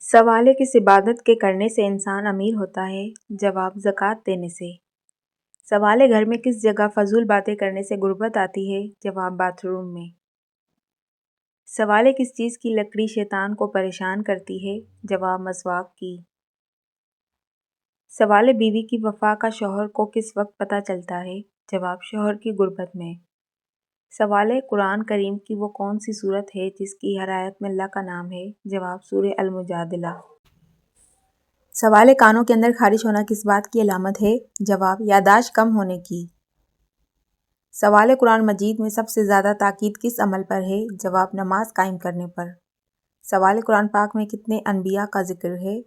سوال ہے کس عبادت کے کرنے سے انسان امیر ہوتا ہے؟ جواب زکوٰۃ دینے سے۔ سوال ہے گھر میں کس جگہ فضول باتیں کرنے سے غربت آتی ہے؟ جواب باتھ روم میں۔ سوال ہے کس چیز کی لکڑی شیطان کو پریشان کرتی ہے؟ جواب مسواک کی۔ سوال ہے بیوی کی وفا کا شوہر کو کس وقت پتہ چلتا ہے؟ جواب شوہر کی غربت میں۔ سوال ہے قرآن کریم کی وہ کون سی سورت ہے جس کی ہر آیت میں اللہ کا نام ہے؟ جواب سورہ المجادلہ۔ سوال ہے کانوں کے اندر خارش ہونا کس بات کی علامت ہے؟ جواب یادداشت کم ہونے کی۔ سوال ہے قرآن مجید میں سب سے زیادہ تاکید کس عمل پر ہے؟ جواب نماز قائم کرنے پر۔ سوال ہے قرآن پاک میں کتنے انبیاء کا ذکر ہے؟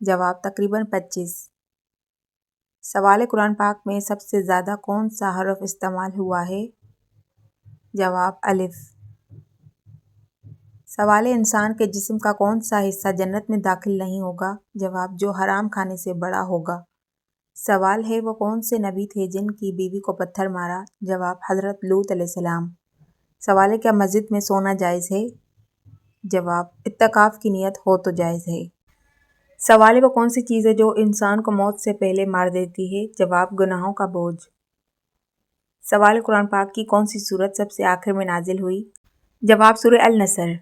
جواب تقریباً 25۔ سوال ہے قرآن پاک میں سب سے زیادہ کون سا حرف استعمال ہوا ہے؟ جواب الف۔ سوال ہے انسان کے جسم کا کون سا حصہ جنت میں داخل نہیں ہوگا؟ جواب جو حرام کھانے سے بڑا ہوگا۔ سوال ہے وہ کون سے نبی تھے جن کی بیوی کو پتھر مارا؟ جواب حضرت لوط علیہ السلام۔ سوال ہے کیا مسجد میں سونا جائز ہے؟ جواب اعتکاف کی نیت ہو تو جائز ہے۔ سوال ہے وہ کون سی چیز ہے جو انسان کو موت سے پہلے مار دیتی ہے؟ جواب گناہوں کا بوجھ۔ سوال ہے قرآن پاک کی کون سی سورت سب سے آخر میں نازل ہوئی؟ جواب سورہ النصر۔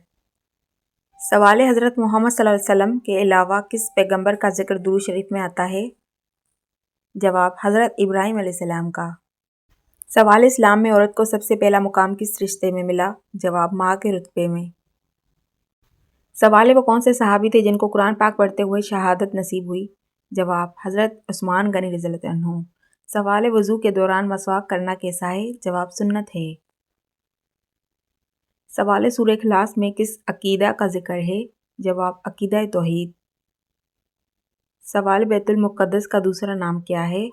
سوال ہے حضرت محمد صلی اللہ علیہ وسلم کے علاوہ کس پیغمبر کا ذکر درود شریف میں آتا ہے؟ جواب حضرت ابراہیم علیہ السلام کا۔ سوال ہے اسلام میں عورت کو سب سے پہلا مقام کس رشتے میں ملا؟ جواب ماں کے رتبے میں۔ سوال ہے وہ کون سے صحابی تھے جن کو قرآن پاک پڑھتے ہوئے شہادت نصیب ہوئی؟ جواب حضرت عثمان غنی رضی اللہ عنہ۔ سوال ہے وضو کے دوران مسواک کرنا کیسا ہے؟ جواب سنت ہے۔ سوال ہے سورہ اخلاص میں کس عقیدہ کا ذکر ہے؟ جواب عقیدہ توحید۔ سوال بیت المقدس کا دوسرا نام کیا ہے؟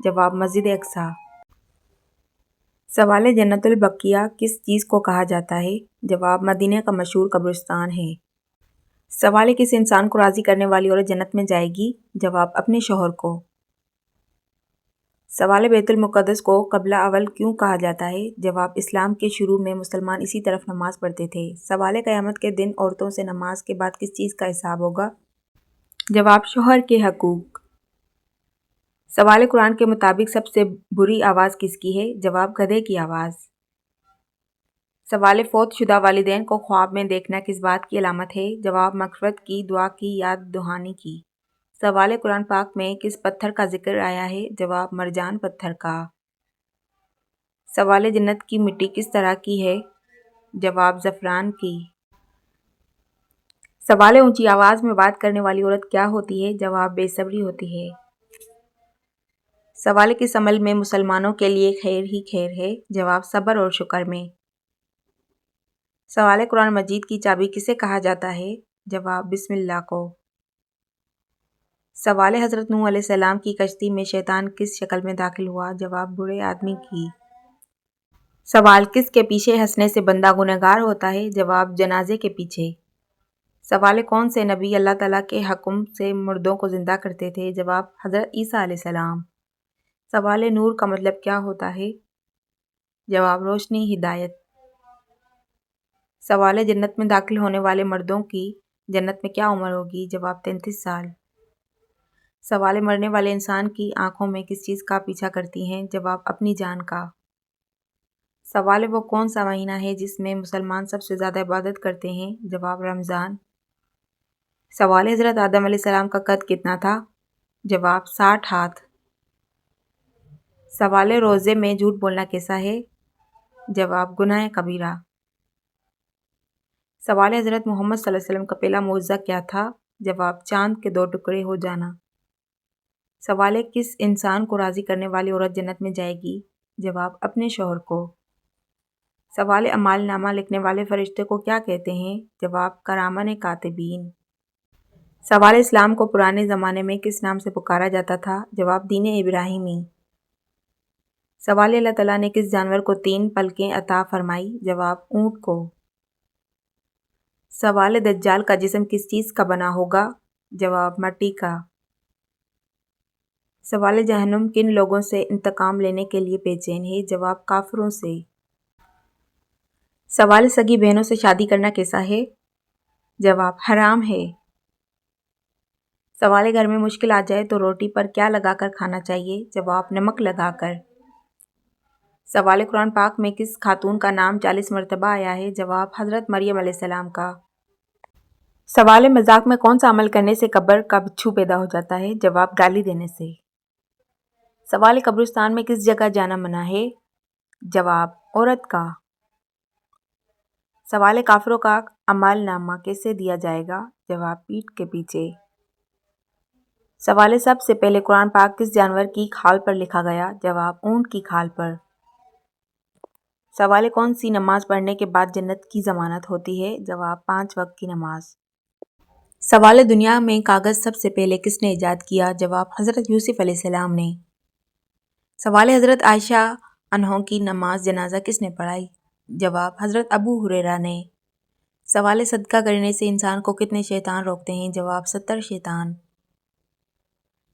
جواب مسجد اقصیٰ۔ سوال ہے جنت البقیع کس چیز کو کہا جاتا ہے؟ جواب مدینہ کا مشہور قبرستان ہے۔ سوال ہے کس انسان کو راضی کرنے والی عورت جنت میں جائے گی؟ جواب اپنے شوہر کو۔ سوال ہے بیت المقدس کو قبلہ اول کیوں کہا جاتا ہے؟ جواب اسلام کے شروع میں مسلمان اسی طرف نماز پڑھتے تھے۔ سوال ہے قیامت کے دن عورتوں سے نماز کے بعد کس چیز کا حساب ہوگا؟ جواب شوہر کے حقوق۔ سوال ہے قرآن کے مطابق سب سے بری آواز کس کی ہے؟ جواب گدھے کی آواز۔ سوال ہے فوت شدہ والدین کو خواب میں دیکھنا کس بات کی علامت ہے؟ جواب مغفرت کی دعا کی یاد دہانی کی۔ سوال ہے قرآن پاک میں کس پتھر کا ذکر آیا ہے؟ جواب مرجان پتھر کا۔ سوال ہے جنت کی مٹی کس طرح کی ہے؟ جواب زعفران کی۔ سوال ہے اونچی آواز میں بات کرنے والی عورت کیا ہوتی ہے؟ جواب بے صبری ہوتی ہے۔ سوال ہے کس عمل میں مسلمانوں کے لیے خیر ہی خیر ہے؟ جواب صبر اور شکر میں۔ سوال ہے قرآن مجید کی چابی کسے کہا جاتا ہے؟ جواب بسم اللہ کو۔ سوال ہے حضرت نوح علیہ السلام کی کشتی میں شیطان کس شکل میں داخل ہوا؟ جواب بوڑھے آدمی کی۔ سوال کس کے پیچھے ہنسنے سے بندہ گنہگار ہوتا ہے؟ جواب جنازے کے پیچھے۔ سوال ہے کون سے نبی اللہ تعالیٰ کے حکم سے مردوں کو زندہ کرتے تھے؟ جواب حضرت عیسیٰ علیہ السلام۔ سوال ہے نور کا مطلب کیا ہوتا ہے؟ جواب روشنی ہدایت۔ سوال ہے جنت میں داخل ہونے والے مردوں کی جنت میں کیا عمر ہوگی؟ جواب 33 سال۔ سوال ہے مرنے والے انسان کی آنکھوں میں کس چیز کا پیچھا کرتی ہیں؟ جواب اپنی جان کا۔ سوال ہے وہ کون سا مہینہ ہے جس میں مسلمان سب سے زیادہ عبادت کرتے ہیں؟ جواب رمضان۔ سوال ہے حضرت آدم علیہ السلام کا قد کتنا تھا؟ جواب 60 ہاتھ۔ سوال ہے روزے میں جھوٹ بولنا کیسا ہے؟ جواب گناہ کبیرہ۔ سوال ہے حضرت محمد صلی اللہ علیہ وسلم کا پہلا معجزہ کیا تھا؟ جواب چاند کے 2 ٹکڑے ہو جانا۔ سوال ہے کس انسان کو راضی کرنے والی عورت جنت میں جائے گی؟ جواب اپنے شوہر کو۔ سوال ہے اعمال نامہ لکھنے والے فرشتے کو کیا کہتے ہیں؟ جواب کرامن کاتبین۔ سوال ہے اسلام کو پرانے زمانے میں کس نام سے پکارا جاتا تھا؟ جواب دین ابراہیمی۔ سوال ہے اللہ تعالیٰ نے کس جانور کو 3 پلکیں عطا فرمائی؟ جواب اونٹ کو۔ سوال ہے دجال کا جسم کس چیز کا بنا ہوگا؟ جواب مٹی کا۔ سوال ہے جہنم کن لوگوں سے انتقام لینے کے لیے بے چین ہے؟ جواب کافروں سے۔ سوال ہے سگی بہنوں سے شادی کرنا کیسا ہے؟ جواب حرام ہے۔ سوال ہے گھر میں مشکل آ جائے تو روٹی پر کیا لگا کر کھانا چاہیے؟ جواب نمک لگا کر۔ سوال ہے قرآن پاک میں کس خاتون کا نام 40 مرتبہ آیا ہے؟ جواب حضرت مریم علیہ السلام کا۔ سوال ہے مذاق میں کون سا عمل کرنے سے قبر کا بچھو پیدا ہو جاتا ہے؟ جواب گالی دینے سے۔ سوال ہے قبرستان میں کس جگہ جانا منع ہے؟ جواب عورت کا۔ سوال ہے کافروں کا اعمال نامہ کیسے دیا جائے گا؟ جواب پیٹھ کے پیچھے۔ سوال ہے سب سے پہلے قرآن پاک کس جانور کی کھال پر لکھا گیا؟ جواب اونٹ کی کھال پر۔ سوال ہے کون سی نماز پڑھنے کے بعد جنت کی ضمانت ہوتی ہے؟ جواب 5 وقت کی نماز۔ سوال ہے دنیا میں کاغذ سب سے پہلے کس نے ایجاد کیا؟ جواب حضرت یوسف علیہ السلام نے۔ سوال ہے حضرت عائشہ عنہا کی نماز جنازہ کس نے پڑھائی؟ جواب حضرت ابو ہریرہ نے۔ سوال ہے صدقہ کرنے سے انسان کو کتنے شیطان روکتے ہیں؟ جواب 70 شیطان۔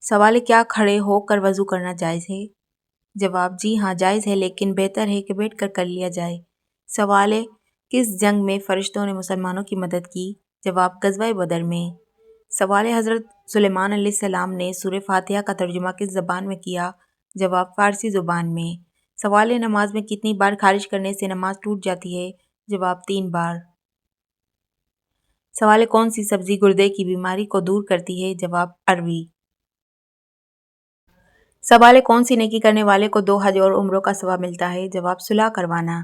سوال ہے کیا کھڑے ہو کر وضو کرنا جائز ہے؟ جواب جی ہاں جائز ہے، لیکن بہتر ہے کہ بیٹھ کر لیا جائے۔ سوال ہے کس جنگ میں فرشتوں نے مسلمانوں کی مدد کی؟ جواب غزوہ بدر میں۔ سوال ہے حضرت سلیمان علیہ السلام نے سورہ فاتحہ کا ترجمہ کس زبان میں کیا؟ جواب فارسی زبان میں۔ سوال ہے نماز میں کتنی بار خارج کرنے سے نماز ٹوٹ جاتی ہے؟ جواب 3 بار۔ سوال ہے کون سی سبزی گردے کی بیماری کو دور کرتی ہے؟ جواب اروی۔ سوال ہے کون سی نیکی کرنے والے کو 2 حج اور عمروں کا ثواب ملتا ہے؟ جواب صلح کروانا۔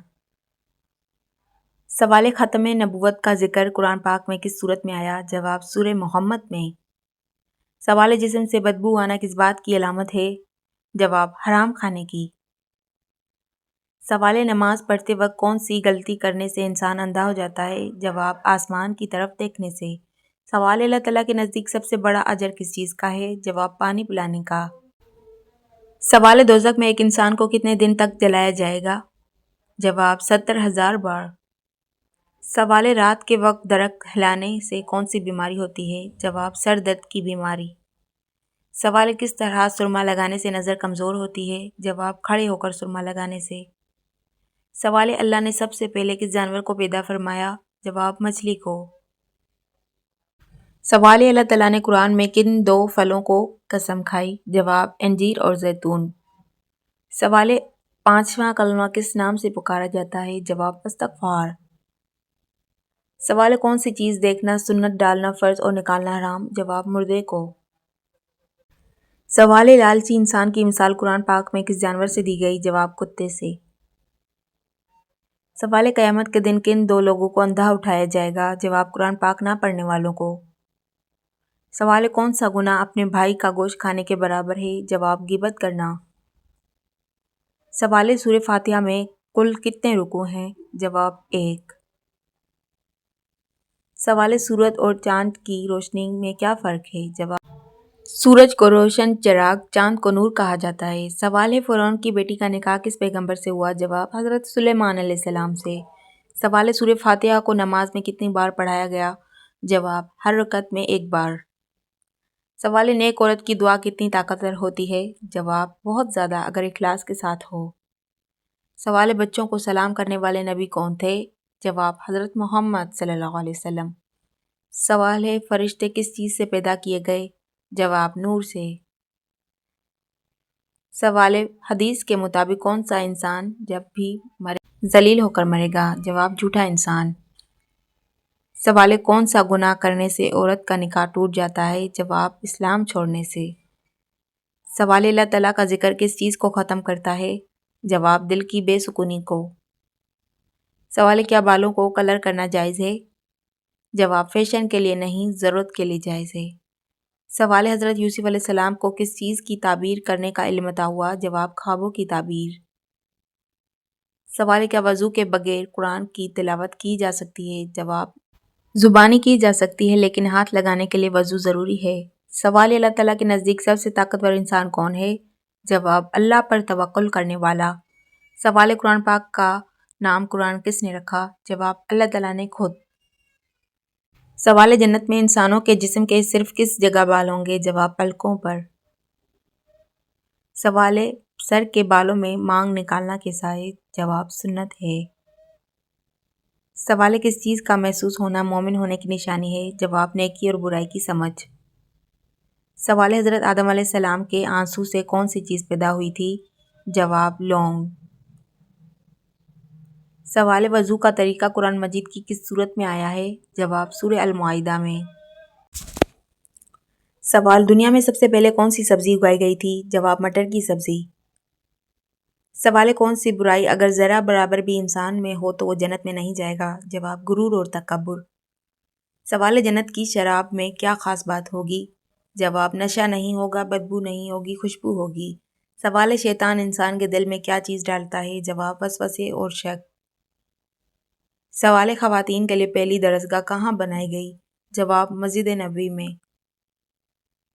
سوال ہے ختم نبوت کا ذکر قرآن پاک میں کس سورت میں آیا؟ جواب سورہ محمد میں۔ سوال ہے جسم سے بدبو آنا کس بات کی علامت ہے؟ جواب حرام کھانے کی۔ سوال ہے نماز پڑھتے وقت کون سی غلطی کرنے سے انسان اندھا ہو جاتا ہے؟ جواب آسمان کی طرف دیکھنے سے۔ سوال ہے اللہ تعالیٰ کے نزدیک سب سے بڑا اجر کس چیز کا ہے؟ جواب پانی پلانے کا۔ سوال ہے دوزخ میں ایک انسان کو کتنے دن تک جلایا جائے گا؟ جواب 70,000 بار۔ سوال ہے رات کے وقت درخت ہلانے سے کون سی بیماری ہوتی ہے؟ جواب سر درد کی بیماری۔ سوال ہے کس طرح سرما لگانے سے نظر کمزور ہوتی ہے؟ جواب کھڑے ہو کر سرما لگانے سے۔ سوال ہے اللہ نے سب سے پہلے کس جانور کو پیدا فرمایا؟ جواب مچھلی کو۔ سوال ہے اللہ تعالیٰ نے قرآن میں کن 2 پھلوں کو قسم کھائی؟ جواب انجیر اور زیتون۔ سوال ہے 5واں کلمہ کس نام سے پکارا جاتا ہے؟ جواب استغفار۔ سوال ہے کون سی چیز دیکھنا سنت ڈالنا فرض اور نکالنا حرام؟ جواب مردے کو۔ سوال ہے لالچی انسان کی مثال قرآن پاک میں کس جانور سے دی گئی؟ جواب کتے سے۔ سوال ہے قیامت کے دن کن 2 لوگوں کو اندھا اٹھایا جائے گا؟ جواب قرآن پاک نہ پڑھنے والوں کو۔ سوال ہے کون سا گناہ اپنے بھائی کا گوشت کھانے کے برابر ہے؟ جواب غیبت کرنا۔ سوال ہے سورہ فاتحہ میں کل کتنے رکوع ہیں؟ جواب 1۔ سوال ہے سورج اور چاند کی روشنی میں کیا فرق ہے؟ جواب سورج کو روشن چراغ، چاند کو نور کہا جاتا ہے۔ سوال ہے فرعون کی بیٹی کا نکاح کس پیغمبر سے ہوا؟ جواب حضرت سلیمان علیہ السلام سے۔ سوال ہے سورہ فاتحہ کو نماز میں کتنی بار پڑھایا گیا؟ جواب ہر رکعت میں 1 بار۔ سوال ہے نیک عورت کی دعا کتنی طاقتور ہوتی ہے؟ جواب بہت زیادہ اگر اخلاص کے ساتھ ہو۔ سوال ہے بچوں کو سلام کرنے والے نبی کون تھے؟ جواب حضرت محمد صلی اللہ علیہ وسلم۔ سوال ہے فرشتے کس چیز سے پیدا کیے گئے؟ جواب نور سے۔ سوال ہے حدیث کے مطابق کون سا انسان جب بھی مرے ذلیل ہو کر مرے گا؟ جواب جھوٹا انسان۔ سوال ہے کون سا گناہ کرنے سے عورت کا نکاح ٹوٹ جاتا ہے؟ جواب اسلام چھوڑنے سے۔ سوال ہے اللہ تعالیٰ کا ذکر کس چیز کو ختم کرتا ہے؟ جواب دل کی بے سکونی کو۔ سوال ہے کیا بالوں کو کلر کرنا جائز ہے؟ جواب فیشن کے لیے نہیں، ضرورت کے لیے جائز ہے۔ سوال ہے حضرت یوسف علیہ السلام کو کس چیز کی تعبیر کرنے کا علم عطا ہوا؟ جواب خوابوں کی تعبیر۔ سوال ہے کیا وضو کے بغیر قرآن کی تلاوت کی جا سکتی ہے؟ جواب زبانی کی جا سکتی ہے، لیکن ہاتھ لگانے کے لیے وضو ضروری ہے۔ سوال ہے اللہ تعالیٰ کے نزدیک سب سے طاقتور انسان کون ہے؟ جواب اللہ پر توکل کرنے والا۔ سوال ہے قرآن پاک کا نام قرآن کس نے رکھا؟ جواب اللہ تعالیٰ نے خود۔ سوال ہے جنت میں انسانوں کے جسم کے صرف کس جگہ بال ہوں گے؟ جواب پلکوں پر۔ سوال ہے سر کے بالوں میں مانگ نکالنا کیسا ہے؟ جواب سنت ہے۔ سوال ہے کس چیز کا محسوس ہونا مومن ہونے کی نشانی ہے؟ جواب نیکی اور برائی کی سمجھ۔ سوال حضرت آدم علیہ السلام کے آنسو سے کون سی چیز پیدا ہوئی تھی؟ جواب لونگ۔ سوال وضو کا طریقہ قرآن مجید کی کس سورت میں آیا ہے؟ جواب سورہ المائدہ میں۔ سوال دنیا میں سب سے پہلے کون سی سبزی اگائی گئی تھی؟ جواب مٹر کی سبزی۔ سوال کون سی برائی اگر ذرہ برابر بھی انسان میں ہو تو وہ جنت میں نہیں جائے گا؟ جواب غرور اور تکبر۔ سوال جنت کی شراب میں کیا خاص بات ہوگی؟ جواب نشہ نہیں ہوگا، بدبو نہیں ہوگی، خوشبو ہوگی۔ سوال شیطان انسان کے دل میں کیا چیز ڈالتا ہے؟ جواب وسوسے اور شک۔ سوال خواتین کے لیے پہلی درسگاہ کہاں بنائی گئی؟ جواب مسجد نبوی میں۔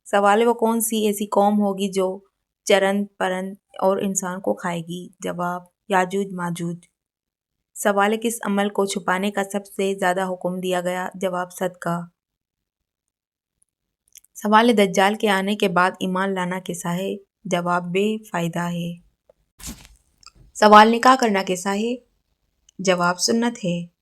سوال وہ کون سی ایسی قوم ہوگی جو چرند پرند اور انسان کو کھائے گی؟ جواب یاجوج ماجوج۔ سوال کس عمل کو چھپانے کا سب سے زیادہ حکم دیا گیا؟ جواب صدقہ۔ سوال دجال کے آنے کے بعد ایمان لانا کیسا ہے؟ جواب بے فائدہ ہے۔ سوال نکاح کرنا کیسا ہے؟ جواب سنت ہے۔